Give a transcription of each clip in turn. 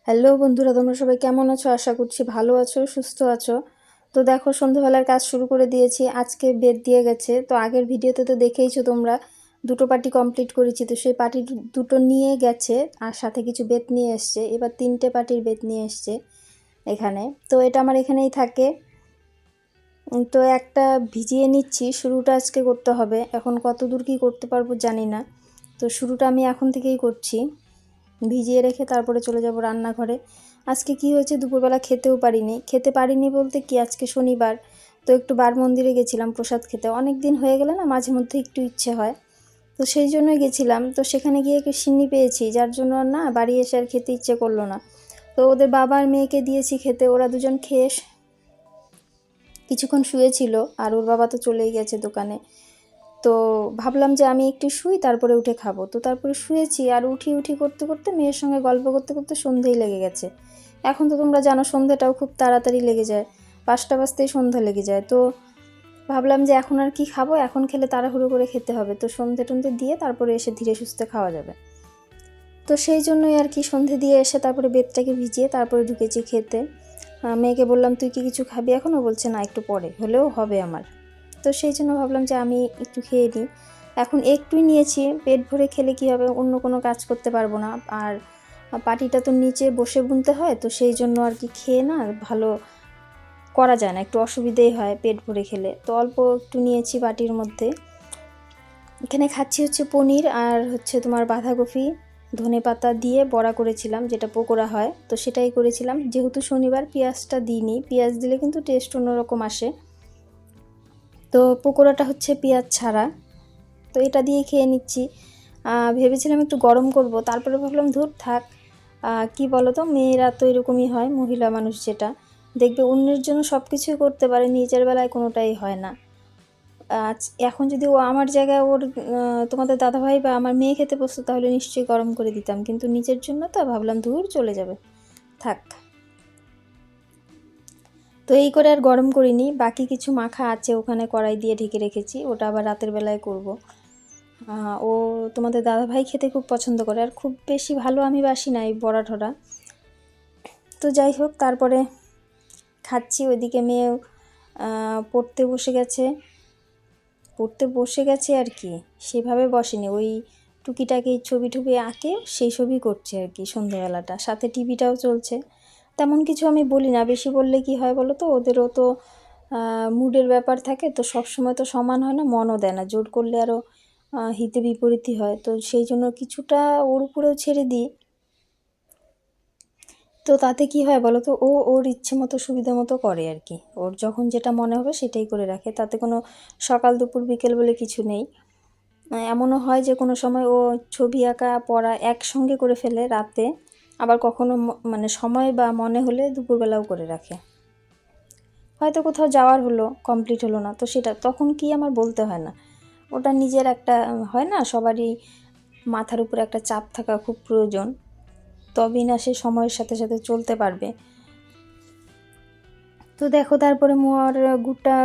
Hello বন্ধুরা, তোমরা সবাই কেমন আছো? আশা করছি ভালো আছো, সুস্থ আছো। তো দেখো, সন্ধ্যাবেলার কাজ শুরু করে দিয়েছি। আজকে বেদ দিয়ে গেছে। তো আগের ভিডিওতে তো দেখেইছো তোমরা, দুটো পার্টি কমপ্লিট করেছি। তো সেই পার্টি দুটো নিয়ে গেছে আর সাথে কিছু বেদ নিয়ে এসছে। এবার 3টে পার্টির বেদ নিয়ে এসছে এখানে। তো এটা আমার এখানেই থাকে। তো একটা ভিজিয়ে নিচ্ছি, শুরুটা আজকে করতে হবে। এখন কত দূর কী করতে পারবো জানি না। তো শুরুটা আমি এখন থেকেই করছি, ভিজিয়ে রেখে তারপরে চলে যাব রান্নাঘরে। আজকে কি হয়েছে, দুপুরবেলা খেতে পারিনি বলতে কি, আজকে শনিবার। তো একটু বার মন্দিরে গেছিলাম প্রসাদ খেতে। অনেক দিন হয়ে গেলে না, মাঝে মধ্যে একটু ইচ্ছে হয়। তো সেই জন্যই গেছিলাম। তো সেখানে গিয়ে একটু সিন্নি পেয়েছি, যার জন্য আর না বাড়ি এসে আর খেতে ইচ্ছে করলো না। তো ওদের বাবা আর মেয়েকে দিয়েছি খেতে। ওরা দুজন খেয়ে কিছুক্ষণ শুয়েছিল, আর ওর বাবা তো চলেই গেছে দোকানে। তো ভাবলাম যে আমি একটু শুই, তারপরে উঠে খাবো। তো তারপরে শুয়েছি, আর উঠি উঠি করতে করতে, মেয়ের সঙ্গে গল্প করতে করতে সন্ধেই লেগে গেছে। এখন তো তোমরা জানো সন্ধেটাও খুব তাড়াতাড়ি লেগে যায়, 5টা বাজতেই সন্ধ্যা লেগে যায়। তো ভাবলাম যে এখন আর কি খাবো, এখন খেলে তাড়াহুড়ো করে খেতে হবে। তো সন্ধে টন্ধে দিয়ে তারপরে এসে ধীরে সুস্থে খাওয়া যাবে। তো সেই জন্যই আর কি, সন্ধে দিয়ে এসে তারপরে বেদটাকে ভিজিয়ে তারপরে ঢুকেছি খেতে। মেয়েকে বললাম, তুই কি কিছু খাবি এখন? ও বলছে না, একটু পরে হলেও হবে আমার। তো সেই জন্য ভাবলাম যে আমি একটু খেয়ে নিই। এখন একটুই নিয়েছি, পেট ভরে খেলে কি হবে, অন্য কোনো কাজ করতে পারবো না। আর পাটিটা তো নিচে বসে বুনতে হয়, তো সেই জন্য আর কি খেয়ে না ভালো করা যায় না, একটু অসুবিধেই হয় পেট ভরে খেলে। তো অল্প একটু নিয়েছি বাটির মধ্যে। এখানে খাচ্ছি হচ্ছে পনির, আর হচ্ছে তোমার বাঁধাকপি ধনেপাতা দিয়ে বড়া করেছিলাম, যেটা পকোড়া হয়। তো সেটাই করেছিলাম। যেহেতু শনিবার, পেঁয়াজটা দিইনি, পেঁয়াজ দিলে কিন্তু টেস্ট অন্যরকম আসে। তো পকোড়াটা হচ্ছে পেঁয়াজ ছাড়া। তো এটা দিয়ে খেয়ে নিচ্ছি। ভেবেছিলাম একটু গরম করব, তারপরে ভাবলাম ধুর থাক। কি বলো তো, মেয়েরা তো এরকমই হয়, মহিলা মানুষ যেটা দেখবে অন্যের জন্য সব কিছুই করতে পারে, নিজের বেলায় কোনোটাই হয় না। এখন যদি ও আমার জায়গায় ওর তোমাদের দাদাভাই বা আমার মেয়ে খেতে বসতো, তাহলে নিশ্চয়ই গরম করে দিতাম। কিন্তু নিজের জন্য তো ভাবলাম ধুর চলে যাবে, থাক। তো এই করে আর গরম করিনি। বাকি কিছু মাখা আছে ওখানে, কড়াই দিয়ে ঢেকে রেখেছি, ওটা আবার রাতের বেলায় করব। ও তোমাদের দাদাভাই খেতে খুব পছন্দ করে, আর খুব বেশি ভালো আমি বাসি না এই বড়া ঠড়া। তো যাই হোক, তারপরে খাচ্ছি। ওইদিকে মেয়েও পড়তে বসে গেছে আর কি। সেভাবে বসেনি, ওই টুকিটাকি ছবি টবি আঁকে সেই ছবি করছে আর কি সন্ধ্যেবেলাটা, সাথে টিভিটাও চলছে। তেমন কিছু আমি বলি না, বেশি বললে কি হয় বলো তো, ওদেরও তো মুডের ব্যাপার থাকে। তো সব সময় তো সমান হয় না, মনও দেয় না, জোর করলে আরও হিতে বিপরীতই হয়। তো সেই জন্য কিছুটা ওর উপরেও ছেড়ে দিই। তো তাতে কি হয় বলো তো, ওর ইচ্ছে মতো সুবিধা মতো করে আর কি। ওর যখন যেটা মনে হবে সেটাই করে রাখে, তাতে কোনো সকাল দুপুর বিকেল বলে কিছু নেই। এমনও হয় যে কোনো সময় ও ছবি আঁকা পড়া একসঙ্গে করে ফেলে রাতে, আবার কখনো মানে সময় বা মনে হলে দুপুরবেলাও করে রাখে। হয়তো কোথাও যাওয়ার হলো, কমপ্লিট হলো না, তো সেটা তখন কি আমার বলতে হয় না। ওটা নিজের একটা হয় না, সবারই মাথার উপরে একটা চাপ থাকা খুব প্রয়োজন, তবেই না সে সময়ের সাথে সাথে চলতে পারবে। তো দেখো, তারপরে মোয়ার গুড়টা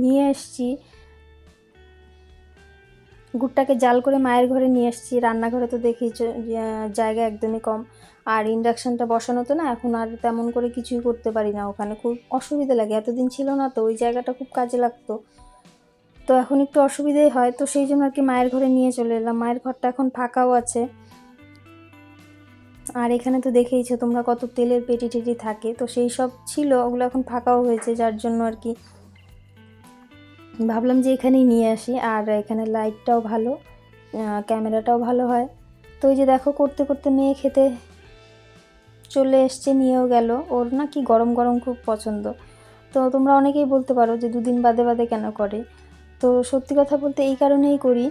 নিয়ে এসছি, গুড়টাকে জাল করে মায়ের ঘরে নিয়ে এসেছি। রান্নাঘরে তো দেখেইছো জায়গা একদমই কম, আর ইন্ডাকশানটা বসানো তো না, এখন আর তেমন করে কিছুই করতে পারি না ওখানে, খুব অসুবিধা লাগে। এতদিন ছিল না তো, ওই জায়গাটা খুব কাজে লাগতো। তো এখন একটু অসুবিধাই হয়, তো সেই জন্য আর কি মায়ের ঘরে নিয়ে চলে এলাম। মায়ের ঘরটা এখন ফাঁকাও আছে। আর এখানে তো দেখেইছো তোমরা কত তেলের পেটি টেটি থাকে, তো সেই সব ছিল, ওগুলো এখন ফাঁকাও হয়েছে, যার জন্য আর কি ভাবলাম যে এখানেই নিয়ে আসি। আর এখানে লাইটটাও ভালো, ক্যামেরাটাও ভালো হয়। তো ওই যে দেখো, করতে করতে মেয়ে খেতে চলে এসছে, নিয়েও গেল। ওর না কি গরম গরম খুব পছন্দ। তো তোমরা অনেকেই বলতে পারো যে দুদিন বাদে বাদে কেন করে। তো সত্যি কথা বলতে এই কারণেই করি,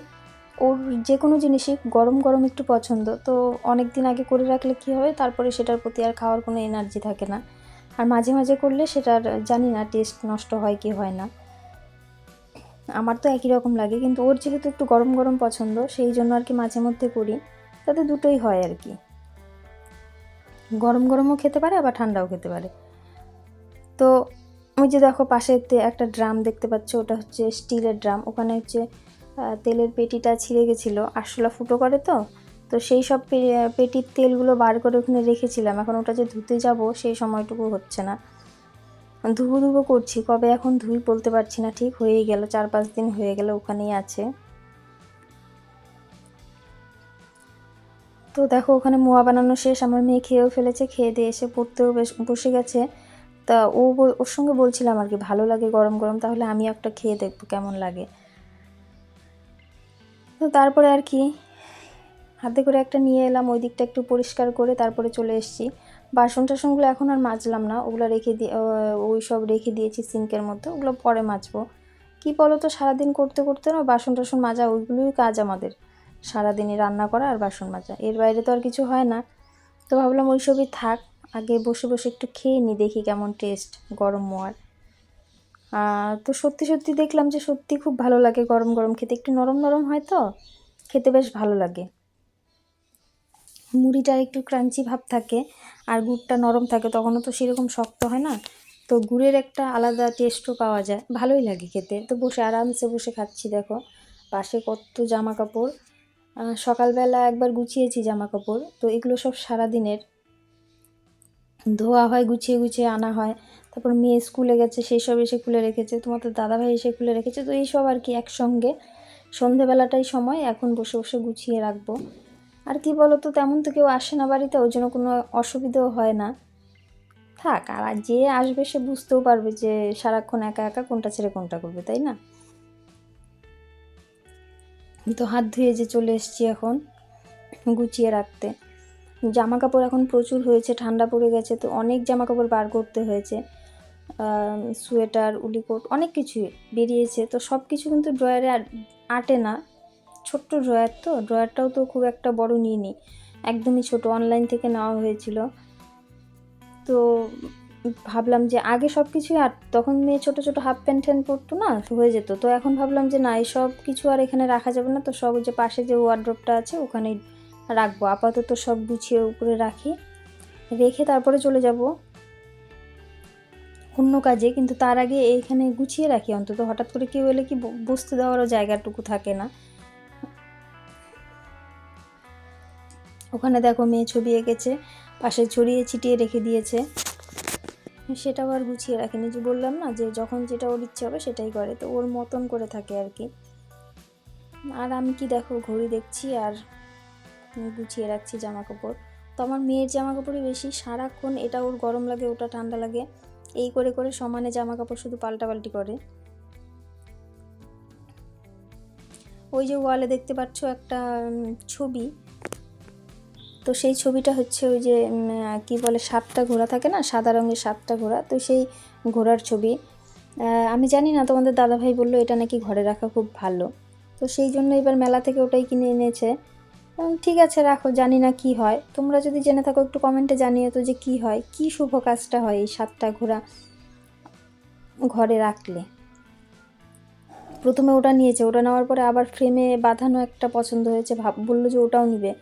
ওর যে কোনো জিনিসই গরম গরম একটু পছন্দ। তো অনেক দিন আগে করে রাখলে কী হবে, তারপরে সেটার প্রতি আর খাওয়ার কোনো এনার্জি থাকে না। আর মাঝে মাঝে করলে সেটার জানি না টেস্ট নষ্ট হয় কি হয় না, আমার তো একই রকম লাগে। কিন্তু ওর যেহেতু একটু গরম গরম পছন্দ, সেই জন্য আর কি মাঝে মধ্যে করি, তাতে দুটোই হয় আর কি, গরম গরমও খেতে পারে আবার ঠান্ডাও খেতে পারে। তো ওই যে দেখো, পাশে একটা ড্রাম দেখতে পাচ্ছ, ওটা হচ্ছে স্টিলের ড্রাম। ওখানে হচ্ছে তেলের পেটিটা ছিঁড়ে গেছিলো, আরশোলা ফুটো করে তো, তো সেই সব পেটির তেলগুলো বার করে ওখানে রেখেছিলাম। এখন ওটা যে ধুতে যাব সেই সময়টুকু হচ্ছে না। ধুবো ধুবো করছি, কবে এখন ধুই বলতে পারছি না, ঠিক হয়েই গেল, 4-5 দিন হয়ে গেল ওখানেই আছে। তো দেখো ওখানে মোয়া বানানো শেষ, আমার মেয়ে খেয়েও ফেলেছে, খেয়ে দিয়ে এসে পড়তেও বসে গেছে। তা ওর সঙ্গে বলছিলাম আর কি, ভালো লাগে গরম গরম, তাহলে আমি একটা খেয়ে দেখবো কেমন লাগে। তো তারপরে আর কি হাতে করে একটা নিয়ে এলাম, ওই দিকটা একটু পরিষ্কার করে তারপরে চলে এসেছি। বাসন টাসনগুলো এখন আর মাজলাম না, ওগুলো ওই সব রেখে দিয়েছি সিঙ্কের মধ্যে, ওগুলো পরে মাজবো। কী বলো তো, সারাদিন করতে করতে না বাসন টাসন মাজা ওইগুলোই কাজ আমাদের, সারাদিনই রান্না করা আর বাসন মাজা, এর বাইরে তো আর কিছু হয় না। তো ভাবলাম ওই সবই থাক, আগে বসে বসে একটু খেয়ে নিই, দেখি কেমন টেস্ট গরম মোয়ার। তো সত্যি সত্যি দেখলাম যে সত্যি খুব ভালো লাগে গরম গরম খেতে, একটু নরম নরম হয় তো খেতে বেশ ভালো লাগে। মুড়িটা একটু ক্রাঞ্চি ভাব থাকে আর গুড়টা নরম থাকে, তখনও তো সেরকম শক্ত হয় না, তো গুড়ের একটা আলাদা টেস্টও পাওয়া যায়, ভালোই লাগে খেতে। তো বসে আরামসে বসে খাচ্ছি। দেখো পাশে কত জামা কাপড়, সকালবেলা একবার গুছিয়েছি জামা কাপড়, তো এগুলো সব সারাদিনের ধোয়া হয়, গুছিয়ে গুছিয়ে আনা হয়। তারপর মেয়ে স্কুলে গেছে, সেই সব এসে খুলে রেখেছে, তোমাদের দাদাভাই এসে খুলে রেখেছে, তো এইসব আর কি একসঙ্গে সন্ধেবেলাটাই সময় এখন বসে বসে গুছিয়ে রাখবো। আর কি বলো তো, তেমন তো কেউ আসে না বাড়িতে, ওই জন্য কোনো অসুবিধাও হয় না। থাক, আর যে আসবে সে বুঝতেও পারবে যে সারাক্ষণ একা একা কোনটা ছেড়ে কোনটা করবে, তাই না? তো হাত ধুয়ে যে চলে এসেছি এখন গুছিয়ে রাখতে। জামা কাপড় এখন প্রচুর হয়েছে, ঠান্ডা পড়ে গেছে, তো অনেক জামা কাপড় বার করতে হয়েছে, সোয়েটার, উলিকোট, অনেক কিছুই বেরিয়েছে। তো সব কিছু কিন্তু ড্রয়ারে আটে না, ছোট্ট ড্রয়ার, তো ড্রয়ারটাও তো খুব একটা বড় নিইনি, একদমই ছোট, অনলাইন থেকে নেওয়া হয়েছিল। তো ভাবলাম যে আগে সব কিছুই তখন মেয়ে ছোটো ছোটো হাফ প্যান্ট ট্যান্ট পরতো না, হয়ে যেত। তো এখন ভাবলাম যে না, এই সব কিছু আর এখানে রাখা যাবে না, তো সব যে পাশে যে ওয়ার্ড্রপটা আছে ওখানেই রাখবো, আপাতত সব গুছিয়ে উপরে রাখি, রেখে তারপরে চলে যাব অন্য কাজে। কিন্তু তার আগে এইখানে গুছিয়ে রাখি অন্তত, হঠাৎ করে কেউ এলে কি বসতে দেওয়ারও জায়গাটুকু থাকে না। ওখানে দেখো মেয়ে ছবি এঁকেছে, পাশে ছড়িয়ে ছিটিয়ে রেখে দিয়েছে, সেটাও আর গুছিয়ে রাখিনি। যে বললাম না যে যখন যেটা ওর ইচ্ছে হবে সেটাই করে, তো ওর মতন করে থাকে আর কি। আর আমি কি দেখো ঘড়ি দেখছি আর গুছিয়ে রাখছি জামা কাপড়। তো আমার মেয়ের জামা কাপড়ই বেশি, সারাক্ষণ এটা ওর গরম লাগে, ওটা ঠান্ডা লাগে, এই করে করে সমানে জামা কাপড় শুধু পাল্টাপাল্টি করে। ওই যে ওয়ালে দেখতে পাচ্ছ একটা ছবি, তো সেই ছবিটা হচ্ছে ওই যে কি বলে 7টা ঘোড়া থাকে না, সাদা রঙের 7টা ঘোড়া, তো সেই ঘোড়ার ছবি। আমি জানি না, তোমাদের দাদাভাই বললো এটা নাকি ঘরে রাখা খুব ভালো, তো সেই জন্য এবার মেলা থেকে ওটাই কিনে এনেছে। ঠিক আছে রাখো, জানি না কি হয়, তোমরা যদি জেনে থাকো একটু কমেন্টে জানিও তো যে কি হয়, কি শুভ কাজটা হয় এই 7টা ঘোড়া ঘরে রাখলে। প্রথমে ওটা নিয়েছে, ওটা নেওয়ার পরে আবার ফ্রেমে বাঁধানো একটা পছন্দ হয়েছে, বললো যে ওটাও নিবে।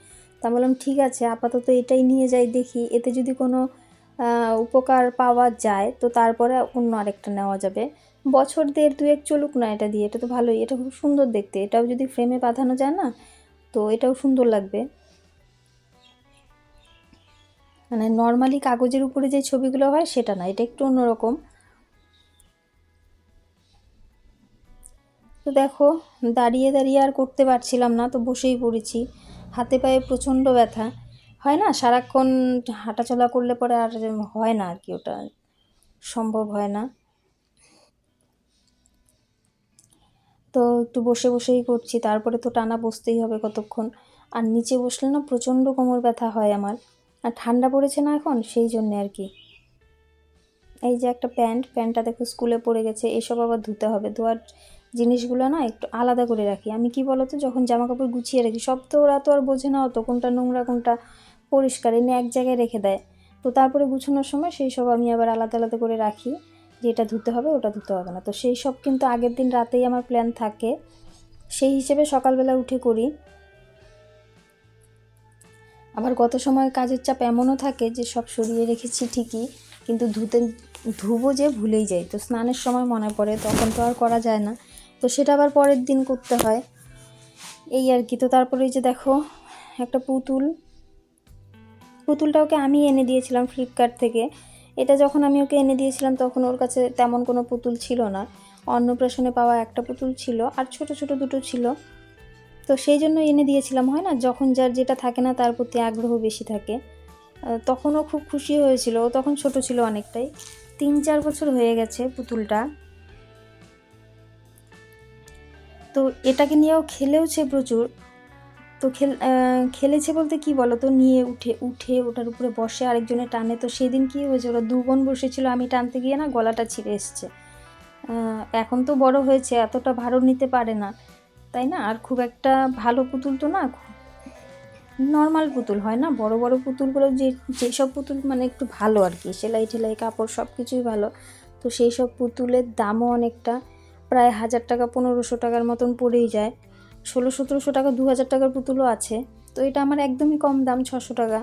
তা বললাম ঠিক আছে, আপাতত এটাই নিয়ে যাই, দেখি এতে যদি কোনো উপকার পাওয়া যায় তো তারপরে অন্য আরেকটা নেওয়া যাবে। বছর 1.5-2 চলুক না এটা দিয়ে, এটা তো ভালোই, এটা খুব সুন্দর দেখতে, এটাও যদি ফ্রেমে বাঁধানো যায় না তো এটাও সুন্দর লাগবে। মানে নর্মালি কাগজের উপরে যে ছবিগুলো হয় সেটা না, এটা একটু অন্যরকম। তো দেখো দাঁড়িয়ে দাঁড়িয়ে আর করতে পারছিলাম না, তো বসেই পড়েছি, হাতে পায়ে প্রচণ্ড ব্যথা, হয় না সারাক্ষণ হাঁটাচলা করলে পরে আর হয় না আর কি, ওটা সম্ভব হয় না। তো একটু বসে বসেই করছি, তারপরে তো টানা বসতেই হবে কতক্ষণ, আর নিচে বসলে না প্রচণ্ড কোমর ব্যথা হয় আমার, আর ঠান্ডা পড়েছে না এখন সেই জন্যে আর কি। এই যে একটা প্যান্টটা দেখো স্কুলে পড়ে গেছে, এসব আবার ধুতে হবে, ধোয়ার জিনিসগুলো না একটু আলাদা করে রাখি। আমি কি বলতো, যখন জামা কাপড় গুছিয়ে রাখি সব তো ওরা তো আর বোঝে না অত কোনটা নোংরা কোনটা পরিষ্কার, এনে এক জায়গায় রেখে দেয়, তো তারপরে গুছানোর সময় সেই সব আমি আবার আলাদা আলাদা করে রাখি, যে এটা ধুতে হবে ওটা ধুতে হবে না। তো সেই সব কিন্তু আগের দিন রাতেই আমার প্ল্যান থাকে, সেই হিসেবে সকালবেলা উঠে করি। আবার গত সময় কাজের চাপ এমনও থাকে যে সব সরিয়ে রেখেছি ঠিকই, কিন্তু ধুবো যে ভুলেই যাই, তো স্নানের সময় মনে পড়ে, তখন তো আর করা যায় না, তো সেটা আবার পরের দিন করতে হয়, এই আর কি। তো তারপরে এই যে দেখো একটা পুতুলটা ওকে আমি এনে দিয়েছিলাম ফ্লিপকার্ট থেকে। এটা যখন আমি ওকে এনে দিয়েছিলাম তখন ওর কাছে তেমন কোনো পুতুল ছিল না, অন্নপ্রাশনে পাওয়া একটা পুতুল ছিল আর ছোট ছোট দুটো ছিল। তো সেই জন্য এনে দিয়েছিলাম। হয় না, যখন যার যেটা থাকে না তার প্রতি আগ্রহ বেশি থাকে। তখনও খুব খুশি হয়েছিল, ও তখন ছোট ছিল অনেকটাই, 3-4 বছর হয়ে গেছে পুতুলটা। তো এটাকে নিয়েও খেলেওছে প্রচুর। তো খেলেছে বলতে কি বলো তো, নিয়ে উঠে ওটার উপরে বসে আরেকজনে টানে। তো সেদিন কি হয়েছে, ওরা 2 বোন বসেছিল, আমি টানতে গিয়ে না গলাটা ছিঁড়ে এসছে। এখন তো বড় হয়েছে, এতটা ভারও নিতে পারে না, তাই না? আর খুব একটা ভালো পুতুল তো না, নর্মাল পুতুল হয় না, বড় বড় পুতুলগুলো যেসব পুতুল মানে একটু ভালো আর কি, সেলাই ঠেলাই কাপড় সব কিছুই ভালো, তো সেই সব পুতুলের দামও অনেকটা, প্রায় 1000 টাকা 1500 টাকার মতন পড়েই যায়। 1600-1700 টাকা 2000 টাকার পুতুলও আছে। তো এটা আমার একদমই কম দাম, 600 টাকা,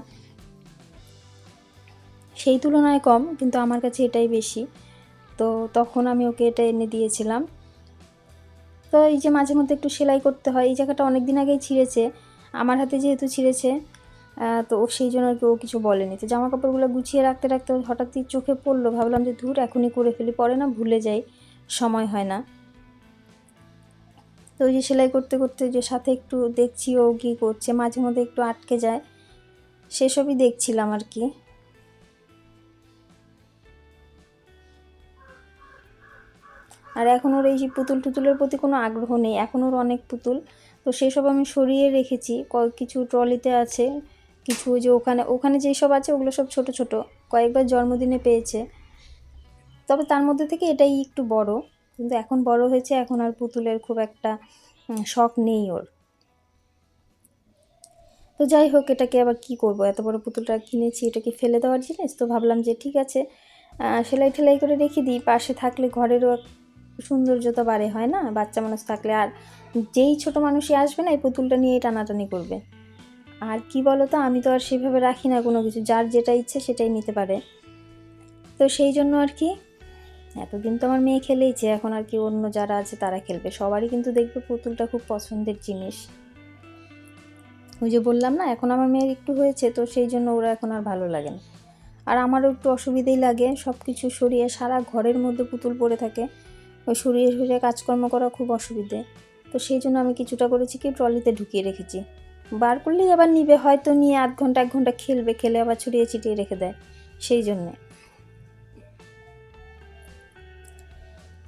সেই তুলনায় কম, কিন্তু আমার কাছে এটাই বেশি। তো তখন আমি ওকে এটা এনে দিয়েছিলাম। তো এই যে মাঝে মধ্যে একটু সেলাই করতে হয়, এই জায়গাটা অনেক দিন আগেই ছিঁড়েছে, আমার হাতে যেহেতু ছিঁড়েছে, তো সেই জন্য আর কি ও কিছু বলেনি। তো জামা কাপড়গুলো গুছিয়ে রাখতে রাখতে হঠাৎই চোখে পড়লো, ভাবলাম যে ধুর এখনই করে ফেলি, পরে না ভুলে যাই, সময় হয় না। তো ওই যে সেলাই করতে করতে যে সাথে একটু দেখছি ও কী করছে, মাঝে মধ্যে একটু আটকে যায়, সেসবই দেখছিলাম আর কি। আর এখন ওর এই যে পুতুলের প্রতি কোনো আগ্রহ নেই, এখন ওর অনেক পুতুল, তো সেসব আমি সরিয়ে রেখেছি, কিছু ট্রলিতে আছে, কিছু ওই যে ওখানে যেই সব আছে ওগুলো সব ছোট ছোট, কয়েকবার জন্মদিনে পেয়েছে, তবে তার মধ্যে থেকে এটাই একটু বড়, কিন্তু এখন বড় হয়েছে, এখন আর পুতুলের খুব একটা শখ নেই ওর। তো যাই হোক, এটাকে আবার কি করব, এত বড় পুতুলটা কিনেছি, এটাকে ফেলে দেওয়ার জিনিস, তো ভাবলাম যে ঠিক আছে, সেলাই ঠেলাই করে রেখে দিই, পাশে থাকলে ঘরেরও সৌন্দর্যতা বাড়ে, হয় না, বাচ্চা মানুষ থাকলে। আর যেই ছোট মানুষই আসবে না এই পুতুলটা নিয়েই টানাটানি করবে। আর কি বলো তো, আমি তো আর সেভাবে রাখি না কোনো কিছু, যার যেটা ইচ্ছে সেটাই নিতে পারে। তো সেই জন্য আর কি, এতদিন তো আমার মেয়ে খেলেইছে, এখন আর কি অন্য যারা আছে তারা খেলবে, সবারই কিন্তু দেখবে পুতুলটা খুব পছন্দের জিনিস। ওই যে বললাম না, এখন আমার মেয়ের একটু হয়েছে, তো সেই জন্য ওরা এখন আর ভালো লাগে না। আর আমারও একটু অসুবিধেই লাগে, সব কিছু সরিয়ে সারা ঘরের মধ্যে পুতুল পড়ে থাকে, ওই সরিয়ে সরিয়ে কাজকর্ম করা খুব অসুবিধে। তো সেই জন্য আমি কিছুটা করেছি কি, ট্রলিতে ঢুকিয়ে রেখেছি, বার করলেই আবার নিবে, হয়তো নিয়ে আধ ঘন্টা 1 ঘন্টা খেলবে, খেলে আবার ছড়িয়ে ছিটিয়ে রেখে দেয়, সেই জন্যে।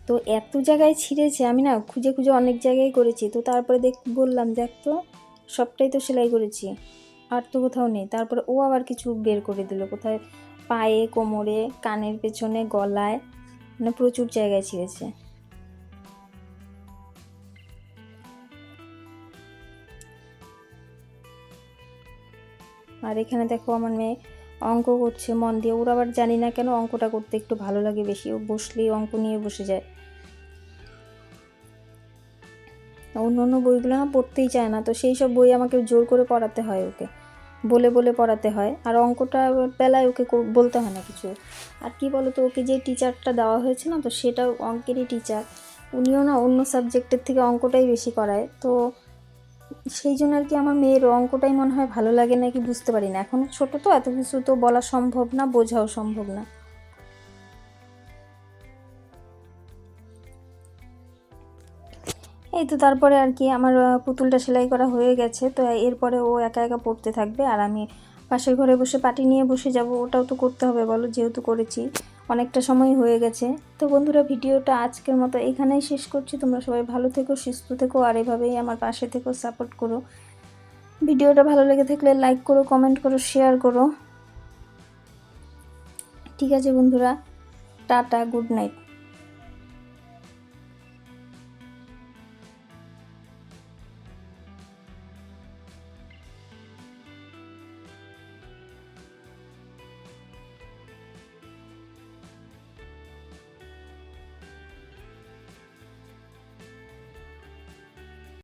তো এত জায়গায় ছিঁড়েছে, আমি না খুঁজে খুঁজে অনেক জায়গায় করেছি, তো তারপরে বললাম দেখ তো, সবটাই তো সেলাই করেছি, আর তো কোথাও নেই। তারপরে ও আবার কিছু বের করে দিল, কোথায় পায়ে, কোমরে, কানের পেছনে, গলায়, মানে প্রচুর জায়গায় ছিঁড়েছে। আর এখানে দেখো আমার মেয়ে অঙ্ক করছে মন দিয়ে, ওর আবার জানি না কেন অঙ্কটা করতে একটু ভালো লাগে বেশি, ও বসলেই অঙ্ক নিয়ে বসে যায়, অন্য অন্য বইগুলো না পড়তেই চায় না, তো সেই সব বই আমাকে জোর করে পড়াতে হয়, ওকে বলে বলে পড়াতে হয়। আর অঙ্কটা বেলায় ওকে বলতে হয় না কিছু। আর কি বলো তো, ওকে যে টিচারটা দেওয়া হয়েছে না, তো সেটাও অঙ্কেরই টিচার, উনিও না অন্য সাবজেক্টের থেকে অঙ্কটাই বেশি করায়, তো সেই জন্য আর কি আমার মেয়ের অঙ্কটাই মনে হয় ভালো লাগে নাকি বুঝতে পারি না, এখন ছোট তো, এত কিছু তো বলা সম্ভব না, বোঝাও সম্ভব না। এই তো তারপরে আর কি আমার পুতুলটা সেলাই করা হয়ে গেছে, তো এরপরে ও একা একা পড়তে থাকবে, আর আমি পাশের ঘরে বসে পাটি নিয়ে বসে যাব, ওটাও তো করতে হবে বলো, যেহেতু করেছি, অনেকটা সময় হয়ে গেছে। তো বন্ধুরা, ভিডিওটা আজকের মতো এখানেই শেষ করছি, তোমরা সবাই ভালো থেকো, সুস্থ থেকো, আর এভাবেই আমার পাশে থেকো, সাপোর্ট করো। ভিডিওটা ভালো লেগে থাকলে লাইক করো, কমেন্ট করো, শেয়ার করো। ঠিক আছে বন্ধুরা, টাটা, গুড নাইট।